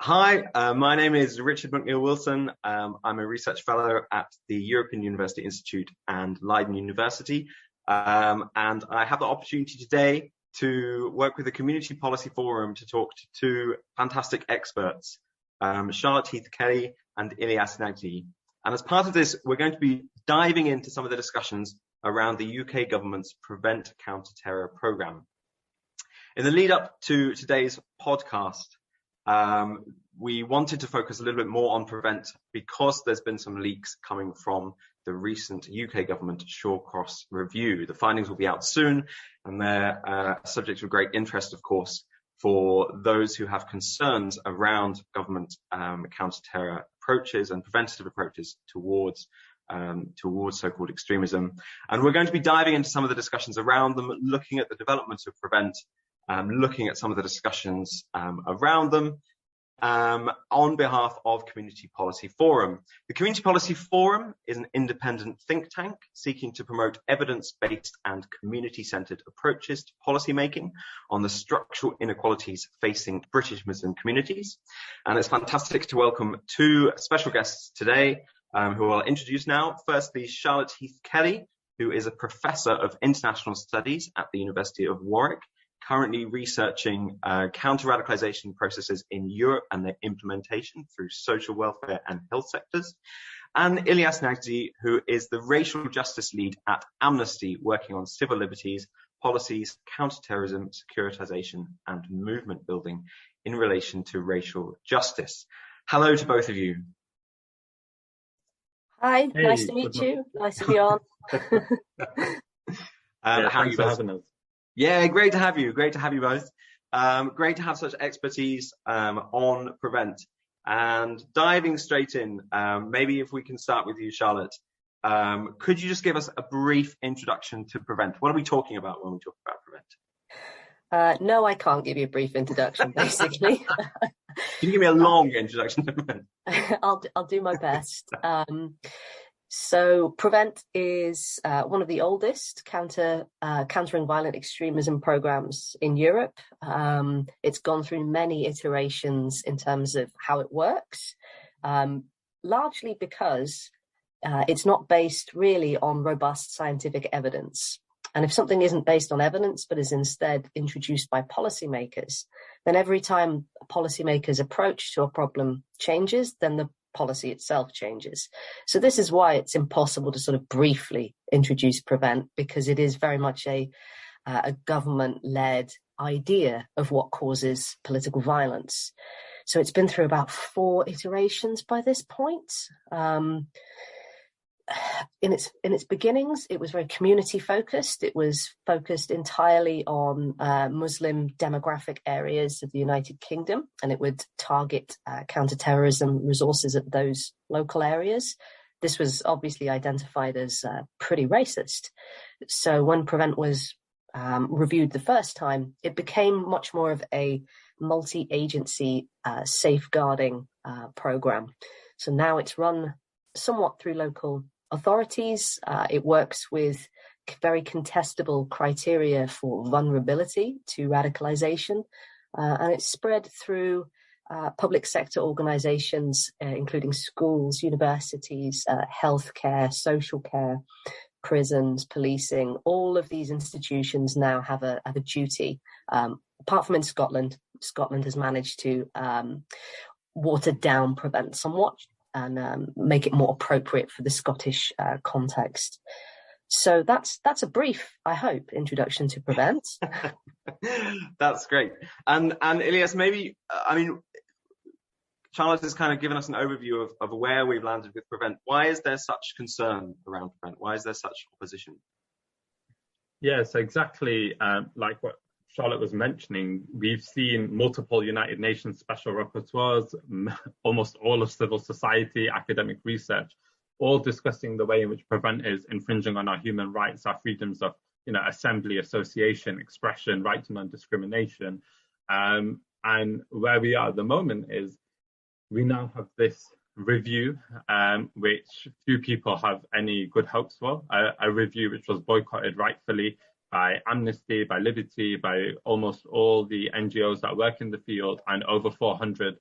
Hi, my name is Richard McNeill-Wilson. I'm a research fellow at the European University Institute and Leiden University. And I have the opportunity today to work with the Community Policy Forum to talk to two fantastic experts, Charlotte Heath-Kelly and Ilyas Nagdi. And as part of this, we're going to be diving into some of the discussions around the UK government's Prevent Counter-Terror programme. In the lead up to today's podcast, we wanted to focus a little bit more on Prevent because there's been some leaks coming from the recent UK government Shawcross review. The findings will be out soon, and they're subject to great interest, of course, for those who have concerns around government counter-terror approaches and preventative approaches towards so-called extremism. And we're going to be diving into some of the discussions around them, looking at the development of Prevent, looking at some of the discussions around them on behalf of Community Policy Forum. The Community Policy Forum is an independent think tank seeking to promote evidence-based and community-centred approaches to policymaking on the structural inequalities facing British Muslim communities. And it's fantastic to welcome two special guests today who I'll introduce now. Firstly, Charlotte Heath-Kelly, who is a Professor of International Studies at the University of Warwick, currently researching counter-radicalization processes in Europe and their implementation through social welfare and health sectors. And Ilyas Nagdi, who is the racial justice lead at Amnesty, working on civil liberties, policies, counter-terrorism, securitization, and movement building in relation to racial justice. Hello to both of you. Hi, hey, nice to meet you. Nice to be on. How are you having us? Yeah, great to have you. Great to have you both. Great to have such expertise on Prevent. And diving straight in, maybe if we can start with you, Charlotte. Could you just give us a brief introduction to Prevent? What are we talking about when we talk about Prevent? No, I can't give you a brief introduction, basically. Can you give me a long introduction to Prevent? I'll do my best. So Prevent is one of the oldest countering violent extremism programs in Europe. It's gone through many iterations in terms of how it works, largely because it's not based really on robust scientific evidence. And if something isn't based on evidence, but is instead introduced by policymakers, then every time a policymaker's approach to a problem changes, then the policy itself changes. So this is why it's impossible to sort of briefly introduce Prevent, because it is very much a government-led idea of what causes political violence. So it's been through about 4 iterations by this point. In its beginnings, it was very community focused. It was focused entirely on Muslim demographic areas of the United Kingdom, and it would target counterterrorism resources at those local areas. This was obviously identified as pretty racist. So when Prevent was reviewed the first time, it became much more of a multi-agency safeguarding program. So now it's run somewhat through local authorities. It works with very contestable criteria for vulnerability to radicalization, and it's spread through public sector organizations, including schools, universities, healthcare, social care, prisons, policing. All of these institutions now have a duty. Apart from in Scotland, Scotland has managed to water down Prevent somewhat and make it more appropriate for the Scottish context. So that's a brief, I hope, introduction to Prevent. That's great. And Ilyas, maybe, Charlotte has kind of given us an overview of where we've landed with Prevent. Why is there such concern around Prevent? Why is there such opposition? Yes, exactly like what Charlotte was mentioning. We've seen multiple United Nations special rapporteurs, almost all of civil society, academic research, all discussing the way in which Prevent is infringing on our human rights, our freedoms of assembly, association, expression, right to non-discrimination. And where we are at the moment is we now have this review, which few people have any good hopes for, a review which was boycotted rightfully by Amnesty, by Liberty, by almost all the NGOs that work in the field, and over 400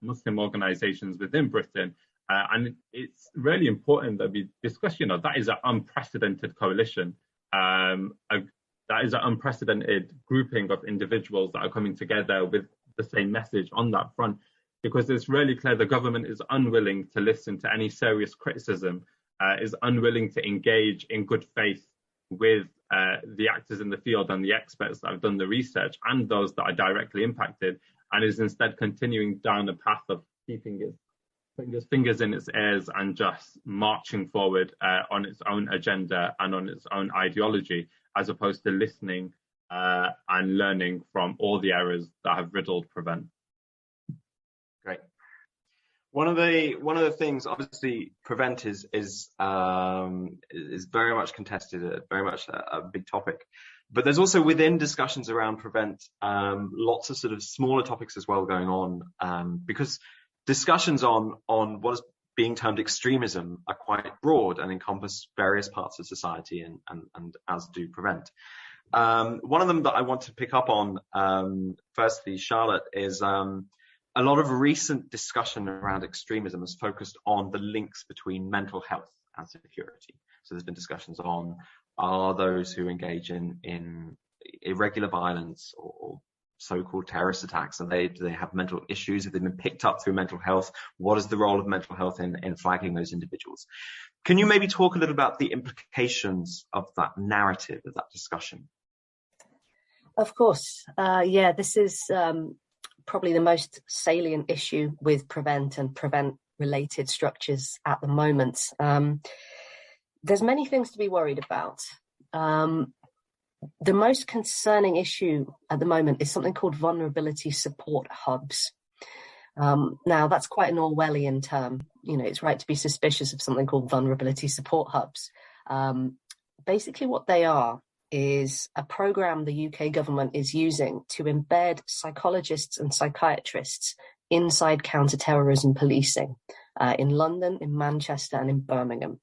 Muslim organisations within Britain. And it's really important that we discuss, that is an unprecedented coalition. That is an unprecedented grouping of individuals that are coming together with the same message on that front, because it's really clear the government is unwilling to listen to any serious criticism, is unwilling to engage in good faith with the actors in the field and the experts that have done the research and those that are directly impacted, and is instead continuing down the path of keeping its fingers in its ears and just marching forward on its own agenda and on its own ideology, as opposed to listening and learning from all the errors that have riddled Prevent. Great. One of the things, obviously, Prevent is very much contested, very much a big topic. But there's also within discussions around Prevent lots of sort of smaller topics as well going on, because discussions on what is being termed extremism are quite broad and encompass various parts of society, and as do Prevent. One of them that I want to pick up on, firstly, Charlotte, is a lot of recent discussion around extremism has focused on the links between mental health and security. So there's been discussions on, are those who engage in irregular violence or so-called terrorist attacks, and do they have mental issues? Have they been picked up through mental health? What is the role of mental health in flagging those individuals? Can you maybe talk a little about the implications of that narrative, of that discussion? Of course. This is probably the most salient issue with Prevent and Prevent-related structures at the moment. There's many things to be worried about. The most concerning issue at the moment is something called vulnerability support hubs. Now, that's quite an Orwellian term. It's right to be suspicious of something called vulnerability support hubs. Basically, what they are is a program the UK government is using to embed psychologists and psychiatrists inside counter-terrorism policing in London, in Manchester, and in Birmingham.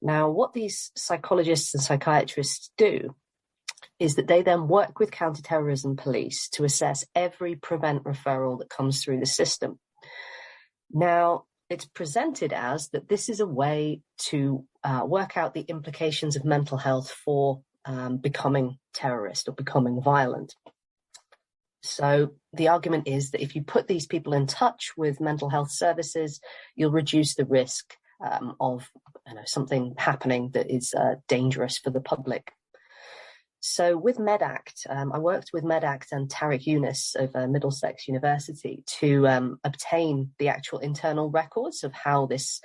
Now, what these psychologists and psychiatrists do is that they then work with counter-terrorism police to assess every Prevent referral that comes through the system. Now, it's presented as that this is a way to work out the implications of mental health for becoming terrorist or becoming violent. So the argument is that if you put these people in touch with mental health services, you'll reduce the risk of something happening that is dangerous for the public. So with MedAct, I worked with MedAct and Tariq Yunus over Middlesex University to obtain the actual internal records of how this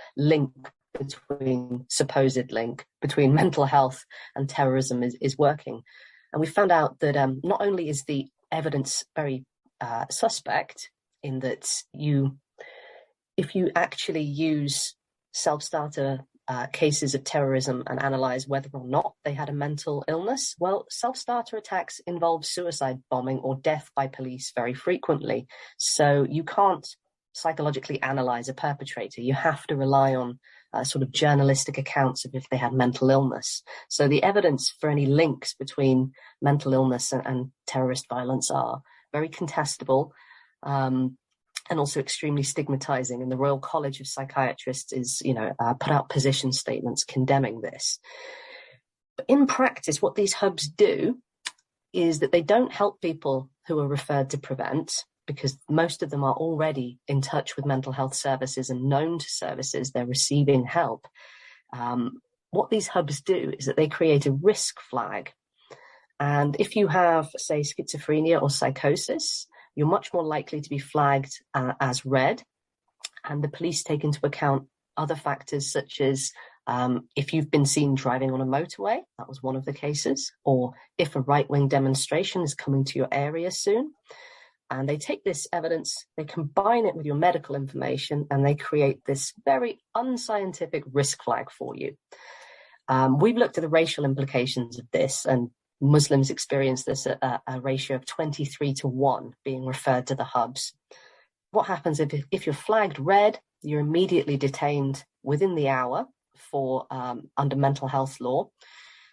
supposed link between mental health and terrorism is working. And we found out that not only is the evidence very suspect, in that if you actually use self-starter cases of terrorism and analyze whether or not they had a mental illness, well, self-starter attacks involve suicide bombing or death by police very frequently. So you can't psychologically analyze a perpetrator. You have to rely on sort of journalistic accounts of if they had mental illness. So the evidence for any links between mental illness and terrorist violence are very contestable, and also extremely stigmatizing. And the Royal College of Psychiatrists is, put out position statements condemning this. But in practice, what these hubs do is that they don't help people who are referred to Prevent, because most of them are already in touch with mental health services and known to services. They're receiving help. What these hubs do is that they create a risk flag. And if you have, say, schizophrenia or psychosis, you're much more likely to be flagged as red. And the police take into account other factors such as if you've been seen driving on a motorway, that was one of the cases, or if a right-wing demonstration is coming to your area soon. And they take this evidence, they combine it with your medical information, and they create this very unscientific risk flag for you. We've looked at the racial implications of this, and Muslims experience this at a ratio of 23-1 being referred to the hubs. What happens if you're flagged red, you're immediately detained within the hour for under mental health law.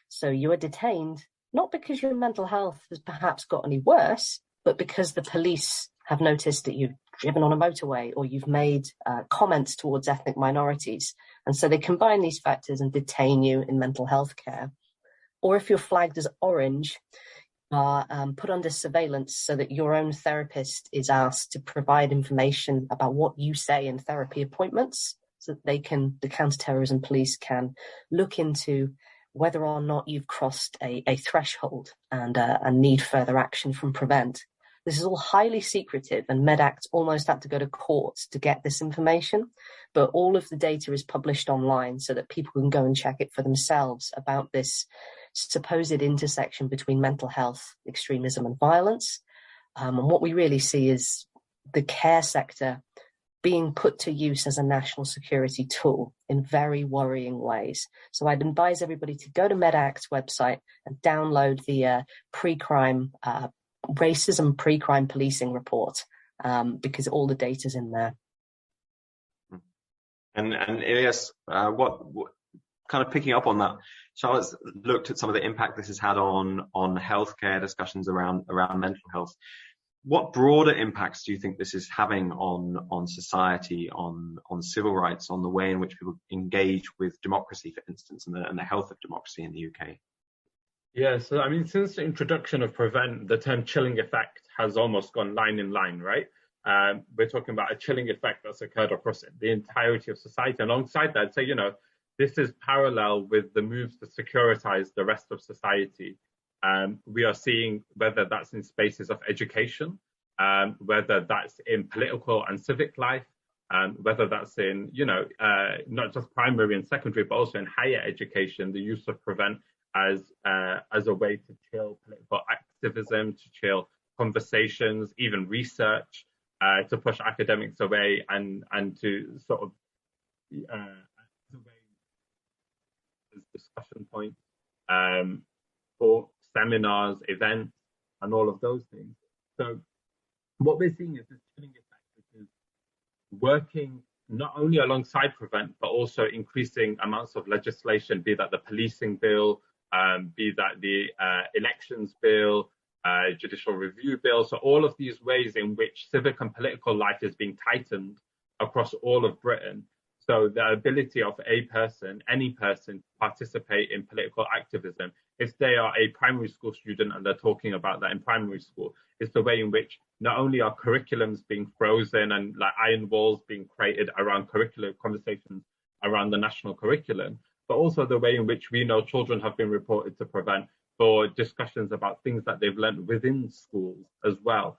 So you are detained not because your mental health has perhaps got any worse, but because the police have noticed that you've driven on a motorway or you've made comments towards ethnic minorities. And so they combine these factors and detain you in mental health care. Or if you're flagged as orange, are put under surveillance so that your own therapist is asked to provide information about what you say in therapy appointments, so that the counterterrorism police can look into whether or not you've crossed a threshold and need further action from Prevent. This is all highly secretive, and MedAct almost had to go to court to get this information, but all of the data is published online so that people can go and check it for themselves about this supposed intersection between mental health, extremism and violence. And what we really see is the care sector being put to use as a national security tool in very worrying ways. So I'd advise everybody to go to MedAct's website and download the pre-crime racism pre-crime policing report, because all the data's in there. And Ilias, what kind of picking up on that, Charlotte's looked at some of the impact this has had on healthcare discussions around mental health. What broader impacts do you think this is having on society, on civil rights, on the way in which people engage with democracy, for instance, and the health of democracy in the UK? Yeah, so I mean, since the introduction of Prevent, the term chilling effect has almost gone line in line, right? We're talking about a chilling effect that's occurred across the entirety of society. Alongside that, I'd say, this is parallel with the moves to securitize the rest of society. We are seeing whether that's in spaces of education, whether that's in political and civic life, whether that's in, not just primary and secondary, but also in higher education, the use of Prevent as a way to chill political activism, to chill conversations, even research, to push academics away and to sort of as discussion points for seminars, events, and all of those things. So what we're seeing is this chilling effect, which is working not only alongside Prevent, but also increasing amounts of legislation, be that the policing bill, be that the elections bill, judicial review bill. So all of these ways in which civic and political life is being tightened across all of Britain. So the ability of any person, to participate in political activism, if they are a primary school student and they're talking about that in primary school, is the way in which not only are curriculums being frozen and like iron walls being created around curricular conversations around the national curriculum, but also the way in which we know children have been reported to Prevent for discussions about things that they've learned within schools as well.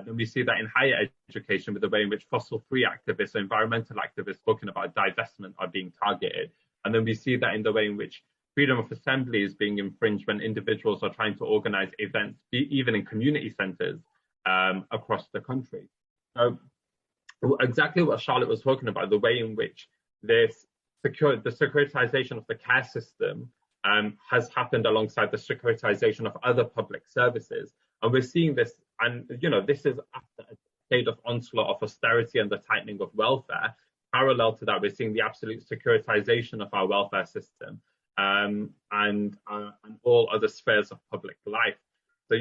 Then we see that in higher education with the way in which fossil-free activists or environmental activists talking about divestment are being targeted. And then we see that in the way in which freedom of assembly is being infringed when individuals are trying to organize events, even in community centers across the country. Exactly what Charlotte was talking about, the way in which the securitization of the care system has happened alongside the securitization of other public services. And we're seeing this, and this is after a decade of onslaught of austerity and the tightening of welfare. Parallel to that, we're seeing the absolute securitization of our welfare system and all other spheres of public life. So,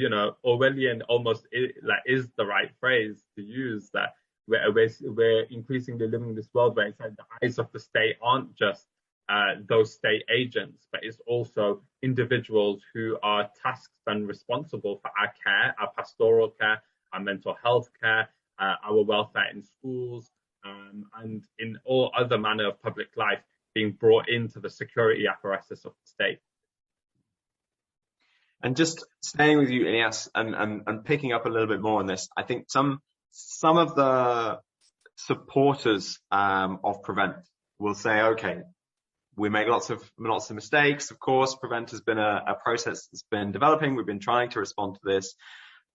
Orwellian almost is the right phrase to use, that we're increasingly living in this world where it's like the eyes of the state aren't just those state agents, but it's also individuals who are tasked and responsible for our care, our pastoral care, our mental health care, our welfare in schools, and in all other manner of public life being brought into the security apparatus of the state. And just staying with you, Ilias, and picking up a little bit more on this, I think some of the supporters of Prevent will say, okay, we make lots of mistakes. Of course, Prevent has been a process that's been developing. We've been trying to respond to this.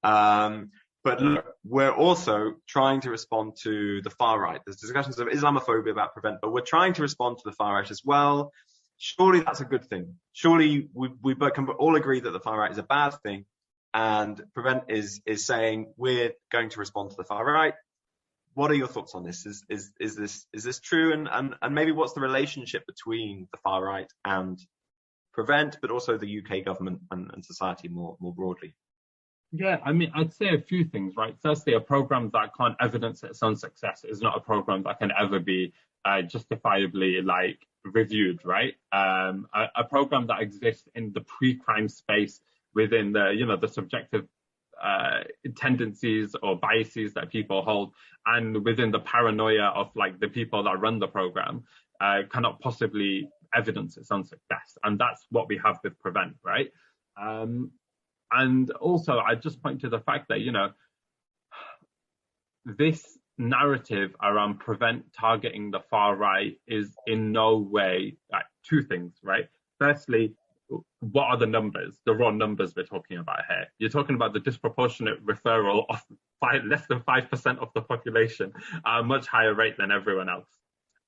But look, we're also trying to respond to the far right. There's discussions of Islamophobia about Prevent, but we're trying to respond to the far right as well. Surely that's a good thing. Surely we can all agree that the far right is a bad thing, and Prevent is saying we're going to respond to the far right. What are your thoughts on this? Is this true? And maybe what's the relationship between the far right and Prevent, but also the UK government and society more broadly? Yeah, I mean, I'd say a few things, right? Firstly, a program that can't evidence its own success is not a program that can ever be justifiably like reviewed, right? A program that exists in the pre-crime space within the, the subjective tendencies or biases that people hold, and within the paranoia of like the people that run the program, cannot possibly evidence its own success, and that's what we have with Prevent, right? And also, I just point to the fact that, this narrative around Prevent targeting the far right is in no way like two things, right? Firstly, what are the numbers, the raw numbers we're talking about here? You're talking about the disproportionate referral of less than 5% of the population at a much higher rate than everyone else.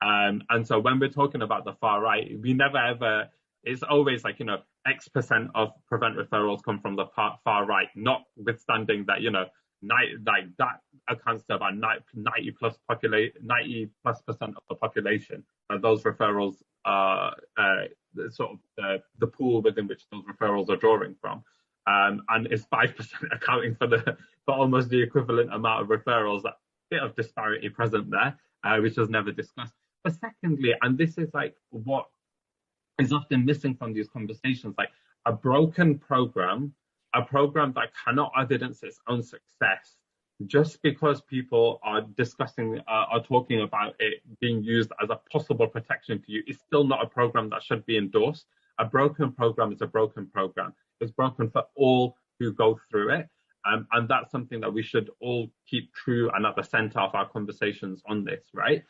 And so when we're talking about the far right, we never ever, it's always like, X% of Prevent referrals come from the far right, notwithstanding that, like that accounts to about 90 plus percent of the population. And those referrals are sort of the pool within which those referrals are drawing from. And it's 5% accounting for almost the equivalent amount of referrals. That bit of disparity present there, which was never discussed. But secondly, and this is like what is often missing from these conversations, like a broken program, a program that cannot evidence its own success, just because people are discussing, are talking about it being used as a possible protection to you, is still not a program that should be endorsed. A broken program is a broken program. It's broken for all who go through it. And that's something that we should all keep true and at the center of our conversations on this, right?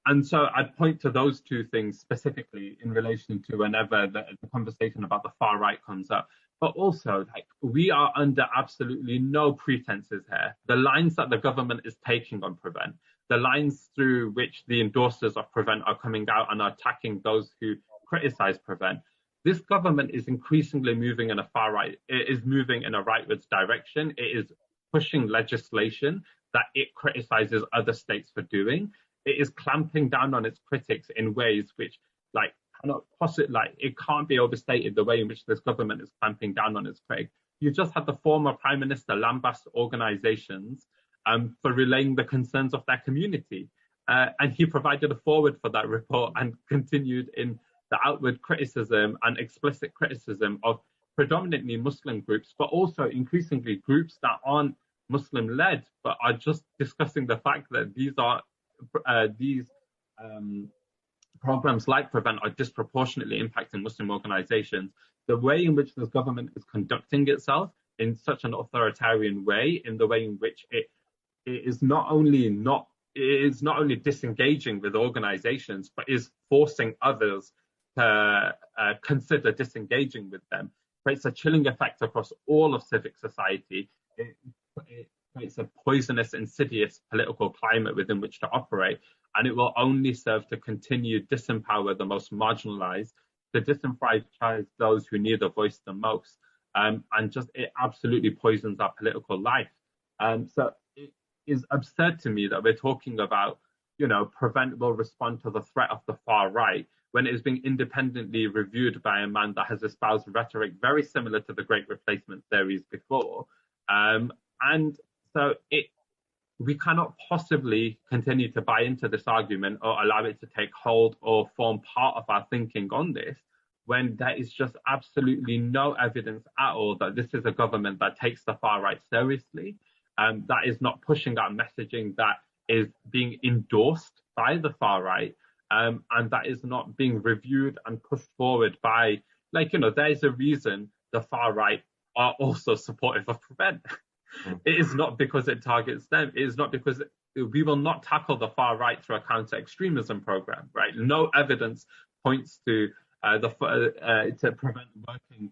And so I'd point to those two things specifically in relation to whenever the conversation about the far right comes up. But also, like, we are under absolutely no pretenses here. The lines that the government is taking on Prevent, the lines through which the endorsers of Prevent are coming out and are attacking those who criticize Prevent, this government is increasingly moving in a far right. It is moving in a rightwards direction. It is pushing legislation that it criticizes other states for doing. It is clamping down on its critics in ways which, like, cannot possibly, like, it can't be overstated the way in which this government is clamping down on its critics. You just had the former Prime Minister lambast organizations for relaying the concerns of their community. And he provided a forward for that report and continued in the outward criticism and explicit criticism of predominantly Muslim groups, but also increasingly groups that aren't Muslim-led, but are just discussing the fact that these programs like Prevent are disproportionately impacting Muslim organizations. The way in which this government is conducting itself in such an authoritarian way, in the way in which it is not only disengaging with organizations, but is forcing others to consider disengaging with them, creates a chilling effect across all of civic society. It creates a poisonous, insidious political climate within which to operate, and it will only serve to continue disempower the most marginalized, to disenfranchise those who need a voice the most, and just it absolutely poisons our political life. So it is absurd to me that we're talking about, Prevent will respond to the threat of the far right when it is being independently reviewed by a man that has espoused rhetoric very similar to the Great Replacement theories before. And so we cannot possibly continue to buy into this argument or allow it to take hold or form part of our thinking on this, when there is just absolutely no evidence at all that this is a government that takes the far right seriously, that is not pushing out messaging that is being endorsed by the far right, and that is not being reviewed and pushed forward by, there's a reason the far right are also supportive of Prevent. It is not because it targets them. It is not because we will not tackle the far right through a counter-extremism program, right? No evidence points to to Prevent working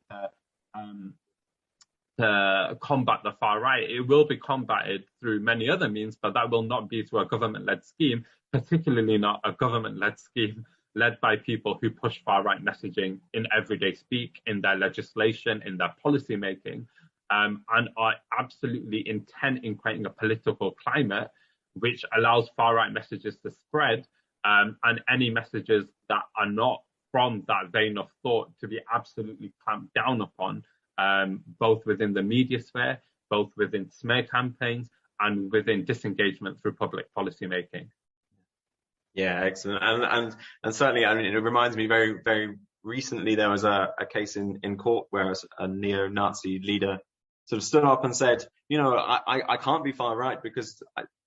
to combat the far right. It will be combated through many other means, but that will not be through a government-led scheme, particularly not a government-led scheme led by people who push far-right messaging in everyday speak, in their legislation, in their policy making. And are absolutely intent in creating a political climate which allows far-right messages to spread, and any messages that are not from that vein of thought to be absolutely clamped down upon both within the media sphere, both within smear campaigns, and within disengagement through public policy making. Yeah, excellent. And certainly, I mean, it reminds me very, very recently there was a case in court where a neo-Nazi leader sort of stood up and said, I can't be far right because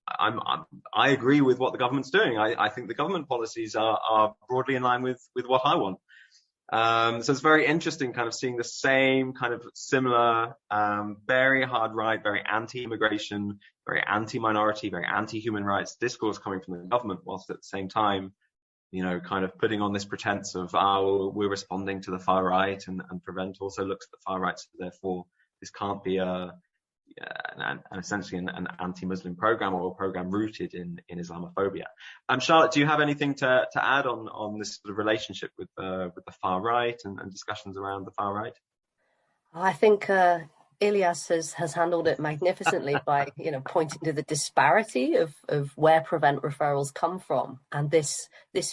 I agree with what the government's doing. I think the government policies are broadly in line with what I want. So it's very interesting kind of seeing the same kind of similar, very hard right, very anti-immigration, very anti-minority, very anti-human rights discourse coming from the government, whilst at the same time, kind of putting on this pretense of, we're responding to the far right, and Prevent also looks at the far right, so therefore this can't be essentially an anti-Muslim program or a program rooted in Islamophobia. Charlotte, do you have anything to add on this sort of relationship with the far right and discussions around the far right? I think Ilyas has handled it magnificently by pointing to the disparity of where Prevent referrals come from, and this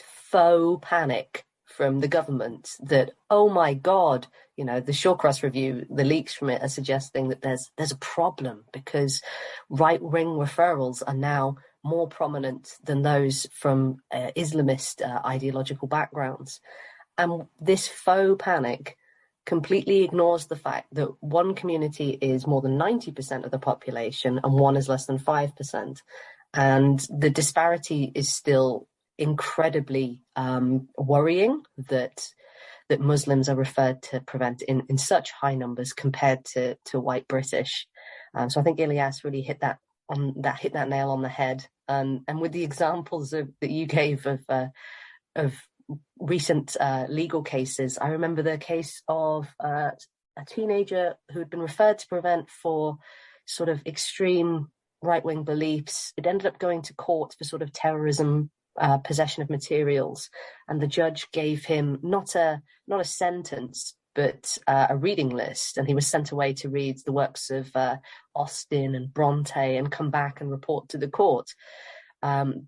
faux panic from the government that, oh my God, the Shawcross review, the leaks from it are suggesting that there's a problem because right-wing referrals are now more prominent than those from Islamist ideological backgrounds. And this faux panic completely ignores the fact that one community is more than 90% of the population and one is less than 5%. And the disparity is still incredibly worrying that Muslims are referred to Prevent in such high numbers compared to white British. So I think Ilyas really hit that nail on the head. And with the examples that you gave of recent legal cases, I remember the case of a teenager who had been referred to Prevent for sort of extreme right-wing beliefs. It ended up going to court for sort of terrorism, possession of materials, and the judge gave him not a sentence but a reading list, and he was sent away to read the works of Austen and Bronte and come back and report to the court.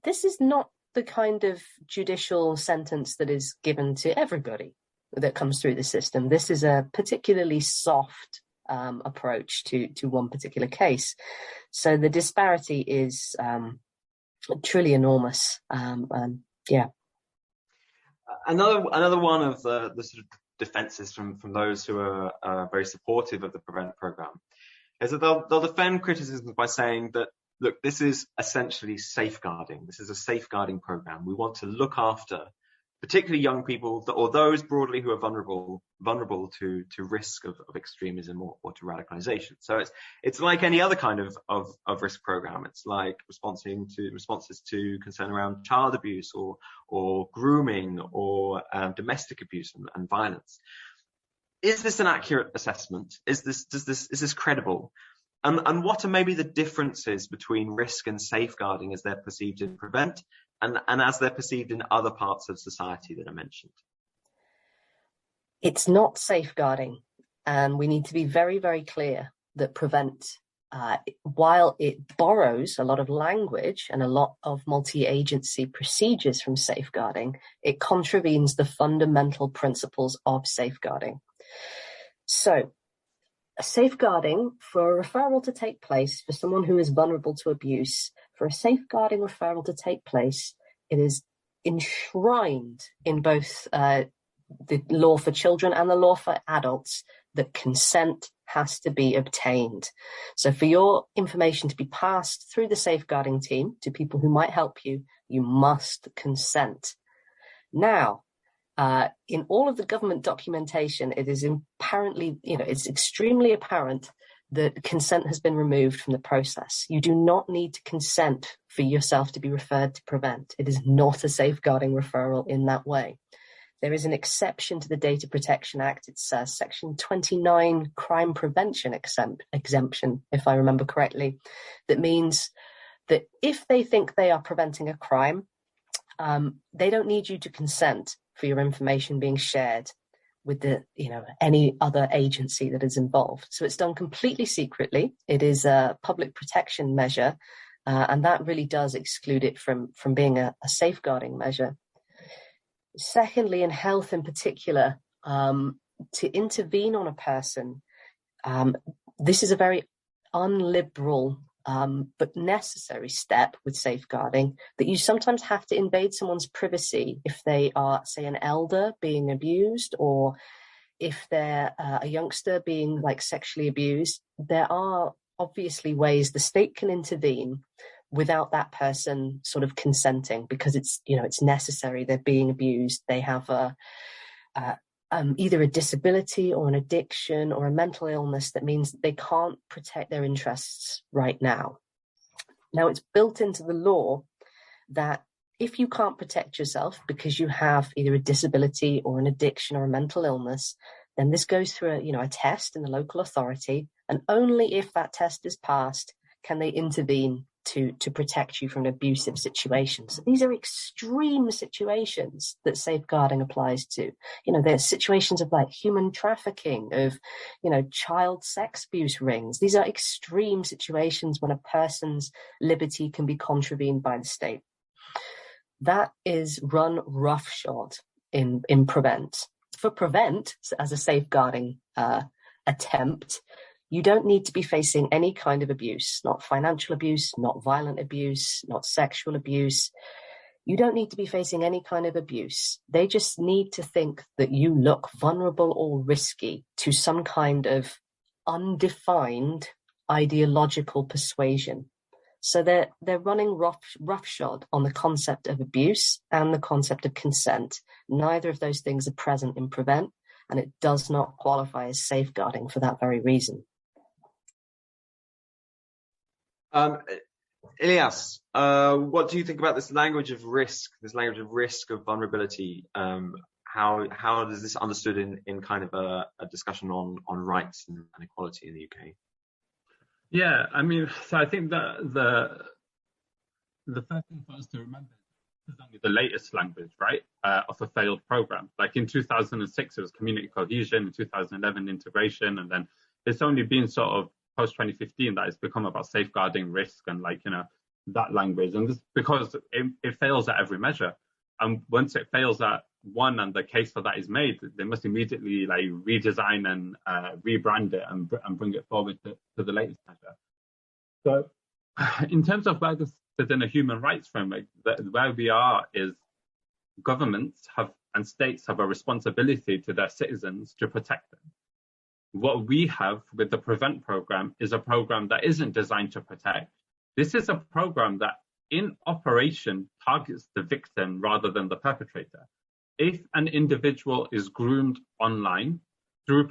This is not the kind of judicial sentence that is given to everybody that comes through the system. This is a particularly soft approach to one particular case. So the disparity is truly enormous. Yeah. Another one of the sort of defenses from those who are very supportive of the Prevent program is that they'll defend criticisms by saying that, look, this is essentially safeguarding. This is a safeguarding program. We want to look after particularly young people or those broadly who are vulnerable to risk of extremism or to radicalization. So it's like any other kind of risk program. It's like responses to concern around child abuse or grooming or domestic abuse and violence. Is this an accurate assessment? Is this credible? And what are maybe the differences between risk and safeguarding as they're perceived in Prevent and as they're perceived in other parts of society that are mentioned? It's not safeguarding. And we need to be very, very clear that Prevent, while it borrows a lot of language and a lot of multi-agency procedures from safeguarding, it contravenes the fundamental principles of safeguarding. So, safeguarding, for a referral to take place for someone who is vulnerable to abuse, for a safeguarding referral to take place, it is enshrined in both the law for children and the law for adults that consent has to be obtained. So for your information to be passed through the safeguarding team to people who might help you, you must consent. Now, in all of the government documentation, it is apparently, it's extremely apparent that consent has been removed from the process. You do not need to consent for yourself to be referred to Prevent. It is not a safeguarding referral in that way. There is an exception to the Data Protection Act. It's Section 29 crime prevention exemption, if I remember correctly, that means that if they think they are preventing a crime, they don't need you to consent for your information being shared with any other agency that is involved. So it's done completely secretly. It is a public protection measure, and that really does exclude it from being a safeguarding measure. Secondly, in health in particular, to intervene on a person, This is a very unliberal but necessary step with safeguarding, that you sometimes have to invade someone's privacy if they are, say, an elder being abused, or if they're a youngster being sexually abused. There are obviously ways the state can intervene without that person sort of consenting, because it's necessary. They're being abused. They have either a disability or an addiction or a mental illness that means that they can't protect their interests right now. Now, it's built into the law that if you can't protect yourself because you have either a disability or an addiction or a mental illness, then this goes through a test in the local authority, and only if that test is passed can they intervene to protect you from an abusive situation. So these are extreme situations that safeguarding applies to. There's situations of human trafficking, of, child sex abuse rings. These are extreme situations when a person's liberty can be contravened by the state. That is run roughshod in Prevent. For Prevent, as a safeguarding attempt, you don't need to be facing any kind of abuse, not financial abuse, not violent abuse, not sexual abuse. You don't need to be facing any kind of abuse. They just need to think that you look vulnerable or risky to some kind of undefined ideological persuasion. So they're running roughshod on the concept of abuse and the concept of consent. Neither of those things are present in Prevent, and it does not qualify as safeguarding for that very reason. Ilias, what do you think about this language of risk, of vulnerability? How is this understood in kind of a discussion on rights and equality in the UK? Yeah, so I think that the first thing for us to remember is only the latest language, right, of a failed program. In 2006, it was community cohesion, in 2011, integration, and then it's only been sort of post-2015 that it's become about safeguarding risk and that language. And this because it fails at every measure. And once it fails at one and the case for that is made, they must immediately redesign and rebrand it and bring it forward to the latest measure. So in terms of where this is in a human rights framework, where we are is governments and states have a responsibility to their citizens to protect them. What we have with the Prevent program is a program that isn't designed to protect. This is a program that in operation targets the victim rather than the perpetrator. If an individual is groomed online through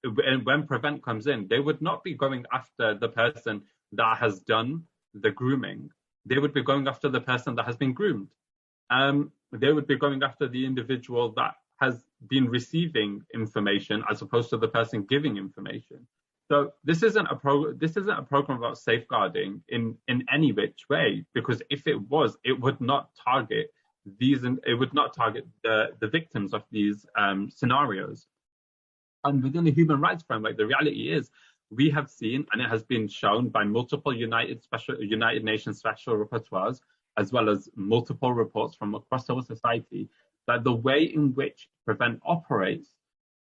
when Prevent comes in, they would not be going after the person that has done the grooming. They would be going after the person that has been groomed. They would be going after the individual that has been receiving information as opposed to the person giving information. So this isn't a program about safeguarding in any which way, because if it was, it would not target the victims of these scenarios. And within the human rights framework, the reality is we have seen, and it has been shown by multiple United Nations special rapporteurs, as well as multiple reports from across civil society, that the way in which Prevent operates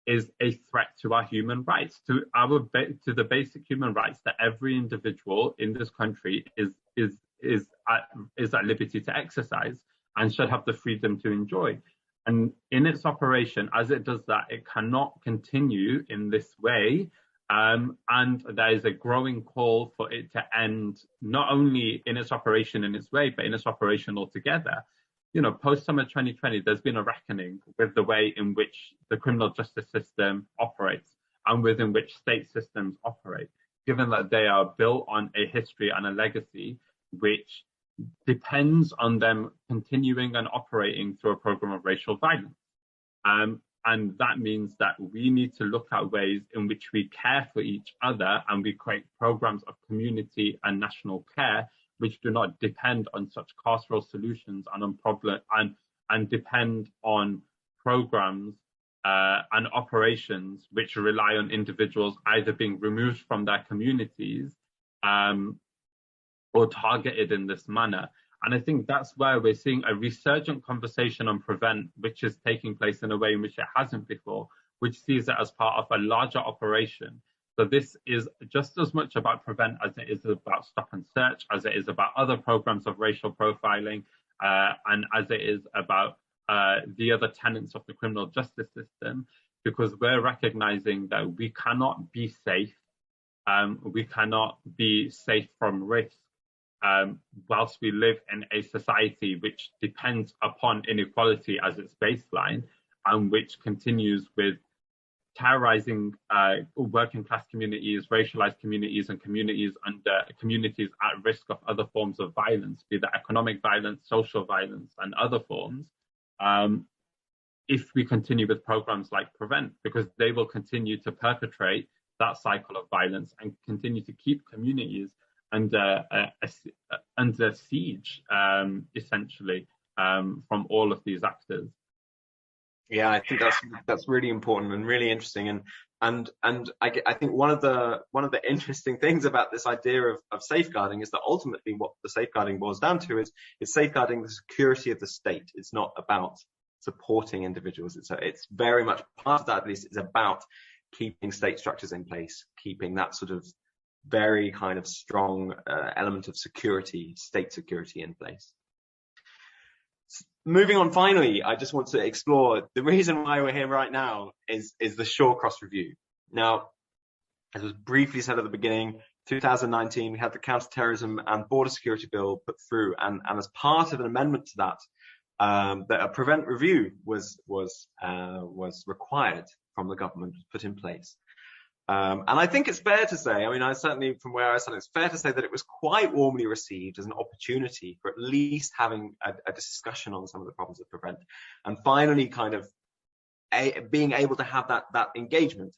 is a threat to our human rights, to the basic human rights that every individual in this country is at liberty to exercise and should have the freedom to enjoy. And in its operation, as it does that, it cannot continue in this way. And there is a growing call for it to end, not only in its operation in its way, but in its operation altogether. Post-summer 2020, there's been a reckoning with the way in which the criminal justice system operates and within which state systems operate, given that they are built on a history and a legacy which depends on them continuing and operating through a program of racial violence. And that means that we need to look at ways in which we care for each other and we create programs of community and national care which do not depend on such carceral solutions and depend on programs and operations which rely on individuals either being removed from their communities or targeted in this manner. And I think that's where we're seeing a resurgent conversation on Prevent, which is taking place in a way in which it hasn't before, which sees it as part of a larger operation So this is just as much about prevent as it is about stop and search, as it is about other programs of racial profiling, and as it is about the other tenets of the criminal justice system, because we're recognizing that we cannot be safe, we cannot be safe from risk whilst we live in a society which depends upon inequality as its baseline, and which continues with terrorizing working class communities, racialized communities, and communities at risk of other forms of violence, be that economic violence, social violence, and other forms, if we continue with programs like Prevent, because they will continue to perpetrate that cycle of violence and continue to keep communities under siege, essentially, from all of these actors. Yeah, I think that's really important and really interesting, and I think one of the interesting things about this idea of safeguarding is that ultimately what the safeguarding boils down to is safeguarding the security of the state. It's not about supporting individuals. It's very much part of that. At least it's about keeping state structures in place, keeping that sort of very kind of strong element of security, state security in place. Moving on, finally, I just want to explore the reason why we're here right now is the Shawcross review. Now, as was briefly said at the beginning, 2019, we had the Counterterrorism and Border Security Bill put through, and as part of an amendment to that, that a Prevent review was required from the government, put in place. And I think it's fair to say, I mean, certainly from where I stand, it's fair to say that it was quite warmly received as an opportunity for at least having a discussion on some of the problems of Prevent, and finally kind of being able to have that engagement.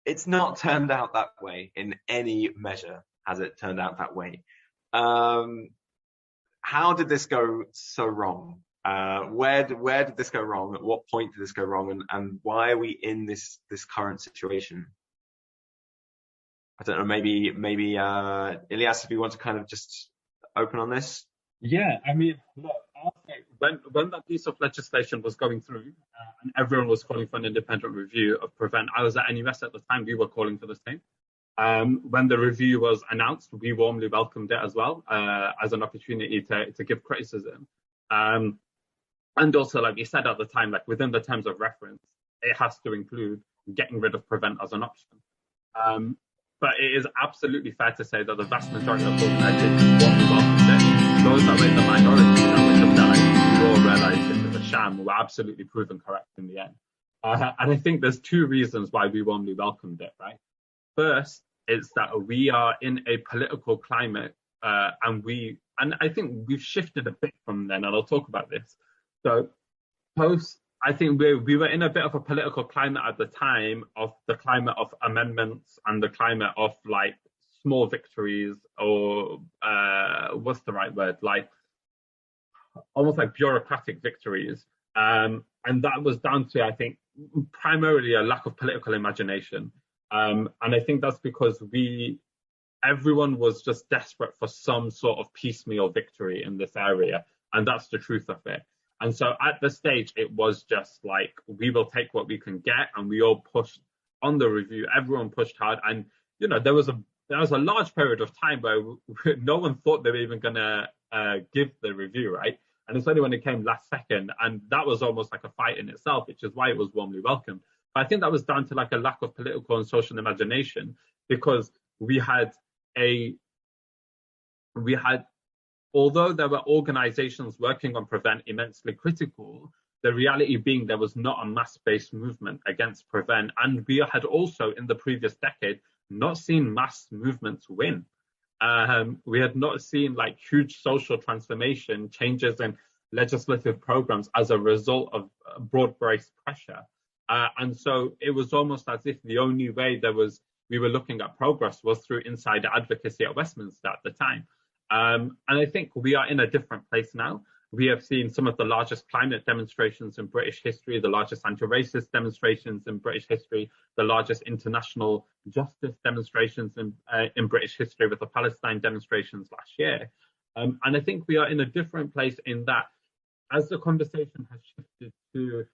It's not turned out that way in any measure. Has it turned out that way? How did this go so wrong? Where did this go wrong? At what point did this go wrong? And why are we in this current situation? I don't know, maybe Ilyas, if you want to kind of just open on this. Yeah, I mean, look, when that piece of legislation was going through and everyone was calling for an independent review of Prevent, I was at NUS at the time, we were calling for the same. When the review was announced, we warmly welcomed it as well, as an opportunity to give criticism. And also, like we said at the time, like within the terms of reference, it has to include getting rid of Prevent as an option. But it is absolutely fair to say that the vast majority of organizations warmly welcomed it. Those that were in the minority that were just like, we all realized it was a sham, were absolutely proven correct in the end. And I think there's two reasons why we warmly welcomed it, right? First is that we are in a political climate, and I think we've shifted a bit from then, and I'll talk about this. So I think we were in a bit of a political climate at the time, of the climate of amendments and the climate of like small victories, or what's the right word? Like almost like bureaucratic victories. And that was down to, I think, primarily a lack of political imagination. And I think that's because everyone was just desperate for some sort of piecemeal victory in this area. And that's the truth of it. And so at the stage, it was just like, we will take what we can get, and we all pushed on the review. Everyone pushed hard. And, you know, there was a large period of time where no one thought they were even going to give the review, right? And it's only when it came last second, and that was almost like a fight in itself, which is why it was warmly welcomed. But I think that was down to like a lack of political and social imagination, because although there were organizations working on Prevent immensely critical, the reality being there was not a mass-based movement against Prevent. And we had also, in the previous decade, not seen mass movements win. We had not seen like huge social transformation, changes in legislative programs as a result of broad-based pressure. And so it was almost as if the only way we were looking at progress was through insider advocacy at Westminster at the time. And I think we are in a different place now. We have seen some of the largest climate demonstrations in British history, the largest anti-racist demonstrations in British history, the largest international justice demonstrations in British history, with the Palestine demonstrations last year. And I think we are in a different place in that, as the conversation has shifted to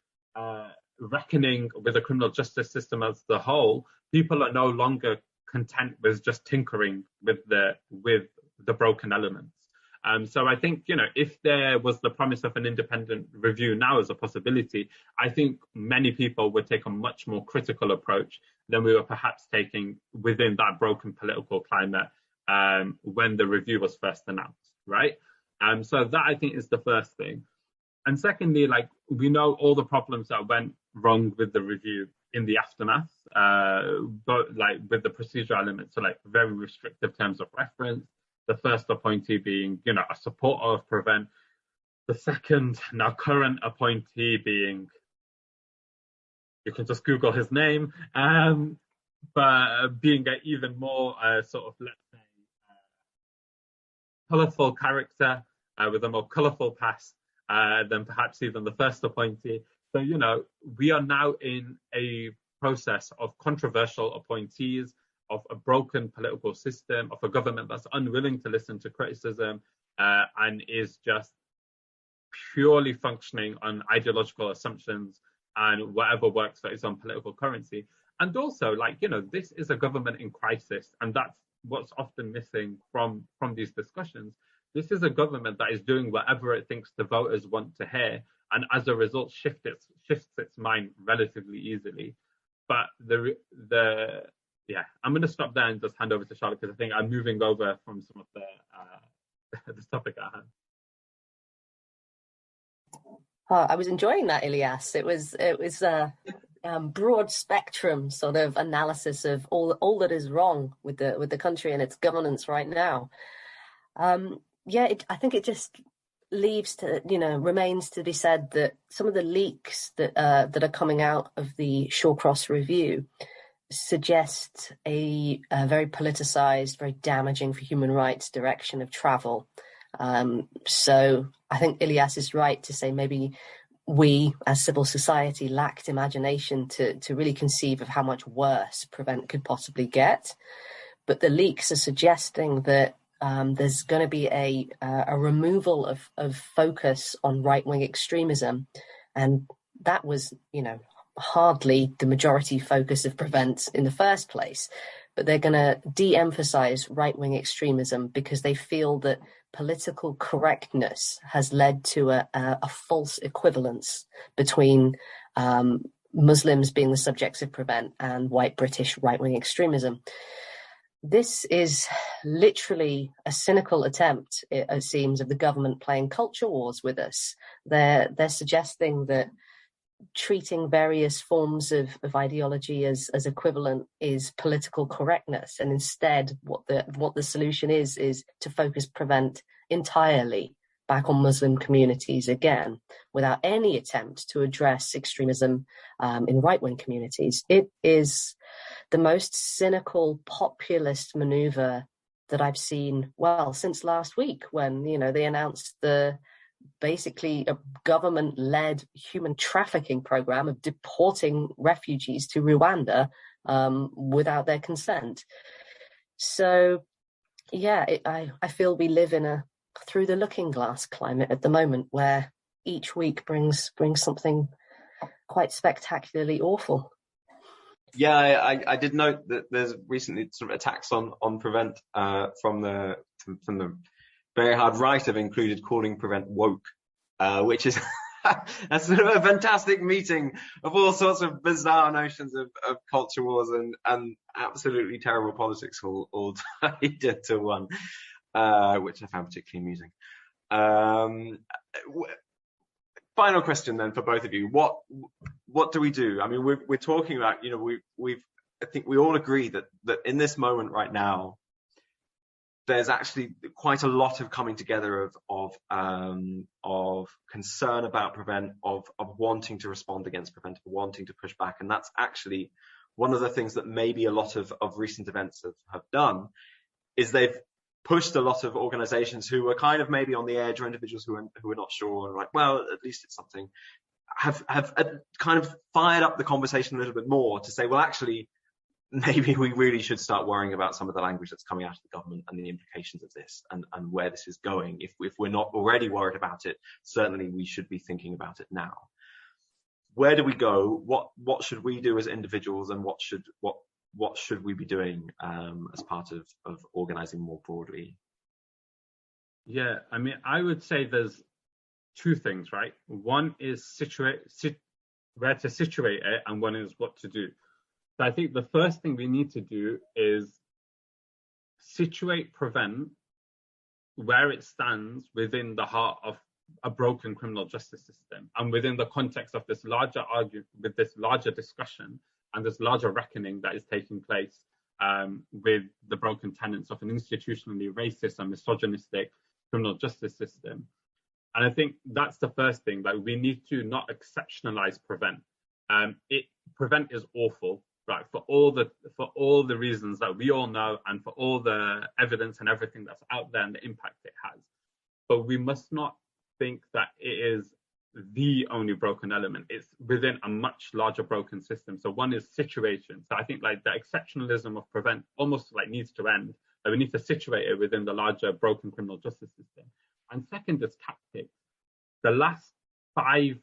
reckoning with the criminal justice system as the whole, people are no longer content with just tinkering with the broken elements. So I think, if there was the promise of an independent review now as a possibility, I think many people would take a much more critical approach than we were perhaps taking within that broken political climate when the review was first announced, right? So that, I think, is the first thing. And secondly, we know all the problems that went wrong with the review in the aftermath, but with the procedural elements, so very restrictive terms of reference, the first appointee being, a supporter of Prevent, the second, now current appointee being, you can just Google his name, but being an even more sort of, let's say, colourful character with a more colourful past than perhaps even the first appointee. So, we are now in a process of controversial appointees, of a broken political system, of a government that's unwilling to listen to criticism and is just purely functioning on ideological assumptions and whatever works for its own political currency. And also, this is a government in crisis, and that's what's often missing from these discussions. This is a government that is doing whatever it thinks the voters want to hear, and as a result shifts its mind relatively easily. But I'm going to stop there and just hand over to Charlotte, because I think I'm moving over from some of the topic at hand. I was enjoying that, Ilyas. It was a broad spectrum sort of analysis of all that is wrong with the country and its governance right now. I think it just remains to be said that some of the leaks that are coming out of the Shawcross review suggest a very politicized, very damaging for human rights direction of travel. So I think Ilyas is right to say maybe we as civil society lacked imagination to really conceive of how much worse Prevent could possibly get. But the leaks are suggesting that there's going to be a removal of focus on right-wing extremism. And that was, hardly the majority focus of Prevent in the first place. But they're going to de-emphasize right-wing extremism because they feel that political correctness has led to a false equivalence between Muslims being the subjects of Prevent and white British right-wing extremism. This is literally a cynical attempt, it seems, of the government playing culture wars with us. They're suggesting that treating various forms of ideology as equivalent is political correctness, and instead what the solution is to focus Prevent entirely back on Muslim communities again, without any attempt to address extremism in right-wing communities. It is the most cynical populist maneuver that I've seen, since last week when, they announced basically a government-led human trafficking program of deporting refugees to Rwanda without their consent. So, I feel we live in a through the looking glass climate at the moment, where each week brings something quite spectacularly awful. Yeah, I did note that there's recently sort of attacks on Prevent from the very hard right have included calling Prevent woke, which is a sort of a fantastic meeting of all sorts of bizarre notions of culture wars and absolutely terrible politics all tied into one, which I found particularly amusing. Final question then for both of you. What do we do? I mean, we're talking about, I think we all agree that in this moment right now, there's actually quite a lot of coming together of concern about Prevent, of wanting to respond against Prevent, of wanting to push back. And that's actually one of the things that maybe a lot of recent events have done, is they've pushed a lot of organizations who were kind of maybe on the edge, or individuals who are not sure, and like, well, at least it's something, have kind of fired up the conversation a little bit more to say, well, actually, maybe we really should start worrying about some of the language that's coming out of the government and the implications of this and where this is going. If we're not already worried about it, certainly we should be thinking about it now. where do we go? What should we do as individuals, and what should we be doing as part of organising more broadly? Yeah, I mean, I would say there's two things, right? One is where to situate it, and one is what to do. So I think the first thing we need to do is situate prevent where it stands within the heart of a broken criminal justice system, and within the context of this larger argument, with this larger discussion and this larger reckoning that is taking place with the broken tenets of an institutionally racist and misogynistic criminal justice system. And I think that's the first thing. Like, we need to not exceptionalize prevent. Prevent is awful, right? For all the reasons that we all know, and for all the evidence and everything that's out there and the impact it has. But we must not think that it is the only broken element. It's within a much larger broken system. So one is situation. So I think like the exceptionalism of prevent almost like needs to end. Like, we need to situate it within the larger broken criminal justice system. And second is tactics. The last 5+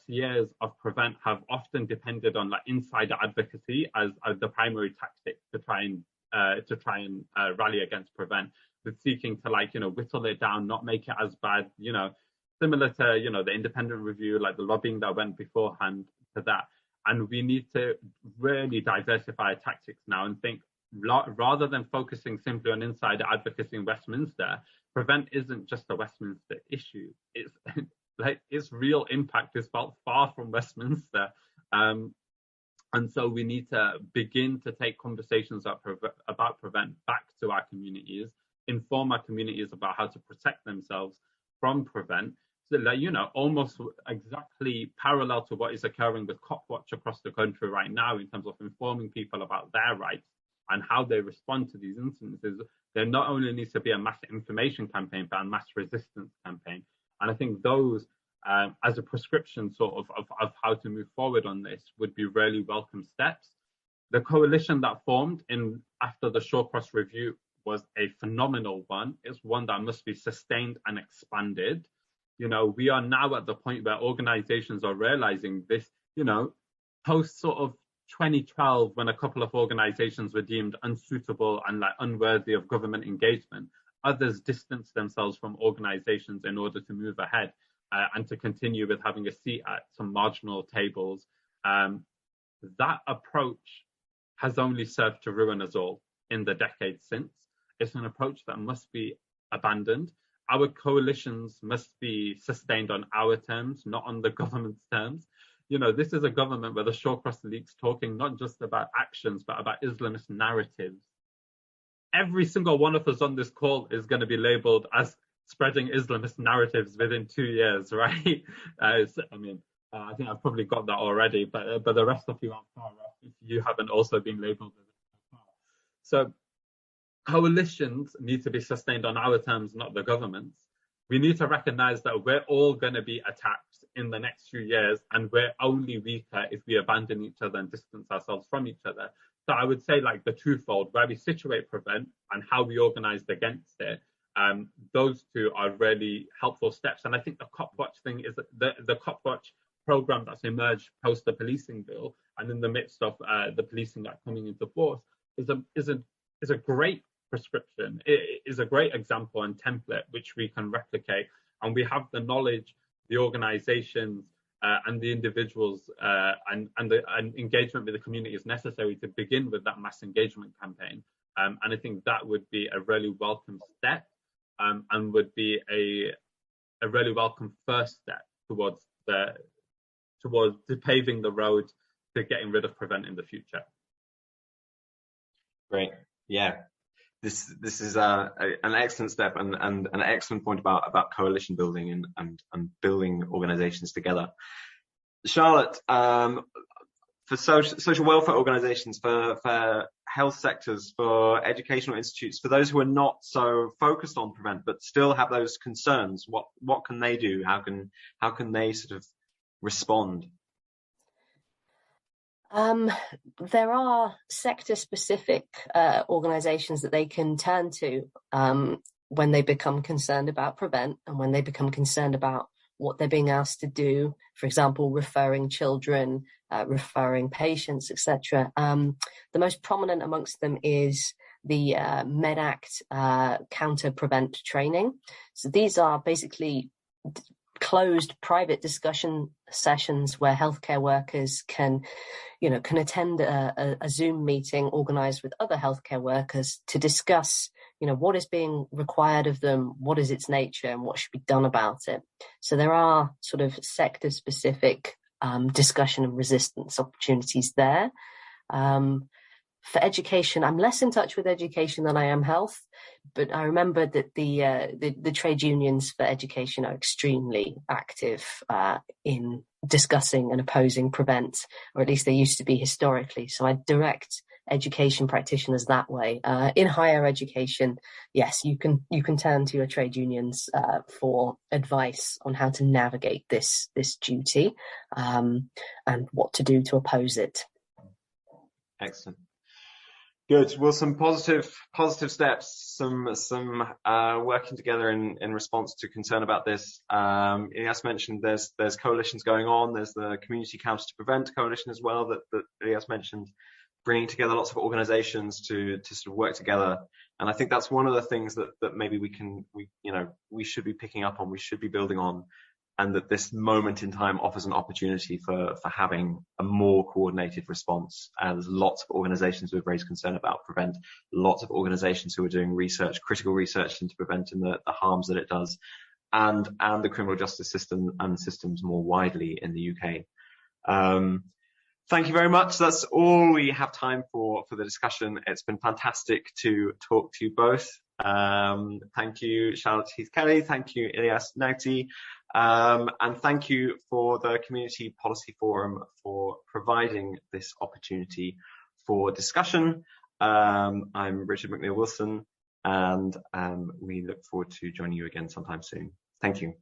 years of prevent have often depended on like insider advocacy as the primary tactic to try and rally against prevent, with seeking to whittle it down, not make it as bad, similar to the independent review, like the lobbying that went beforehand to that. And we need to really diversify tactics now and think, rather than focusing simply on insider advocacy in Westminster, prevent isn't just a Westminster issue. It's like its real impact is felt far from Westminster. And so we need to begin to take conversations about prevent back to our communities, inform our communities about how to protect themselves from prevent. So almost exactly parallel to what is occurring with Cop Watch across the country right now in terms of informing people about their rights and how they respond to these instances. There not only needs to be a mass information campaign, but a mass resistance campaign. And I think those, as a prescription sort of how to move forward on this, would be really welcome steps. The coalition that formed after the Shawcross review was a phenomenal one. It's one that must be sustained and expanded. We are now at the point where organizations are realizing this, post sort of 2012, when a couple of organizations were deemed unsuitable and unworthy of government engagement, others distanced themselves from organizations in order to move ahead and to continue with having a seat at some marginal tables. That approach has only served to ruin us all in the decades since. It's an approach that must be abandoned. Our coalitions must be sustained on our terms, not on the government's terms. This is a government where the Shawcross leaks talking not just about actions, but about Islamist narratives. Every single one of us on this call is going to be labeled as spreading Islamist narratives within 2 years, right? I think I've probably got that already, but the rest of you aren't far off if you haven't also been labeled as it. So coalitions need to be sustained on our terms, not the government's. We need to recognize that we're all going to be attacked in the next few years, and we're only weaker if we abandon each other and distance ourselves from each other. So I would say the twofold, where we situate prevent and how we organized against it. Those two are really helpful steps. And I think the Cop Watch thing is the Cop Watch program that's emerged post the policing bill and in the midst of the Policing Act coming into force is a great prescription. It is a great example and template which we can replicate, and we have the knowledge, the organizations and the individuals and engagement with the community is necessary to begin with that mass engagement campaign. And I think that would be a really welcome step and would be a really welcome first step towards paving the road to getting rid of prevent in the future. Great. Yeah. This is an excellent step and an excellent point about coalition building and building organizations together. Charlotte, for social welfare organizations, for health sectors, for educational institutes, for those who are not so focused on prevent but still have those concerns, what can they do? How can they sort of respond? There are sector-specific organisations that they can turn to when they become concerned about prevent and when they become concerned about what they're being asked to do, for example, referring children, referring patients, etc. The most prominent amongst them is the MedAct counter-prevent training. So these are basically closed private discussion sessions where healthcare workers can attend a Zoom meeting organized with other healthcare workers to discuss, what is being required of them, what is its nature, and what should be done about it. So there are sort of sector-specific discussion and resistance opportunities there. For education, I'm less in touch with education than I am health, but I remember that the trade unions for education are extremely active in discussing and opposing prevent, or at least they used to be historically. So I direct education practitioners that way. In higher education, yes, you can turn to your trade unions for advice on how to navigate this duty and what to do to oppose it. Excellent. Good. Well, some positive steps, some working together in response to concern about this. Ilyas mentioned there's coalitions going on. There's the Community Counter to Prevent coalition as well that Ilyas mentioned, bringing together lots of organizations to sort of work together. And I think that's one of the things that maybe we should be picking up on, we should be building on, and that this moment in time offers an opportunity for having a more coordinated response. And there's lots of organizations who have raised concern about prevent, lots of organizations who are doing research, critical research into preventing the harms that it does, and the criminal justice system and systems more widely in the UK. Thank you very much. That's all we have time for the discussion. It's been fantastic to talk to you both. Thank you, Charlotte Heath-Kelly. Thank you, Ilyas Naughty. And thank you for the Community Policy Forum for providing this opportunity for discussion. I'm Richard McNeil-Wilson, and we look forward to joining you again sometime soon. Thank you.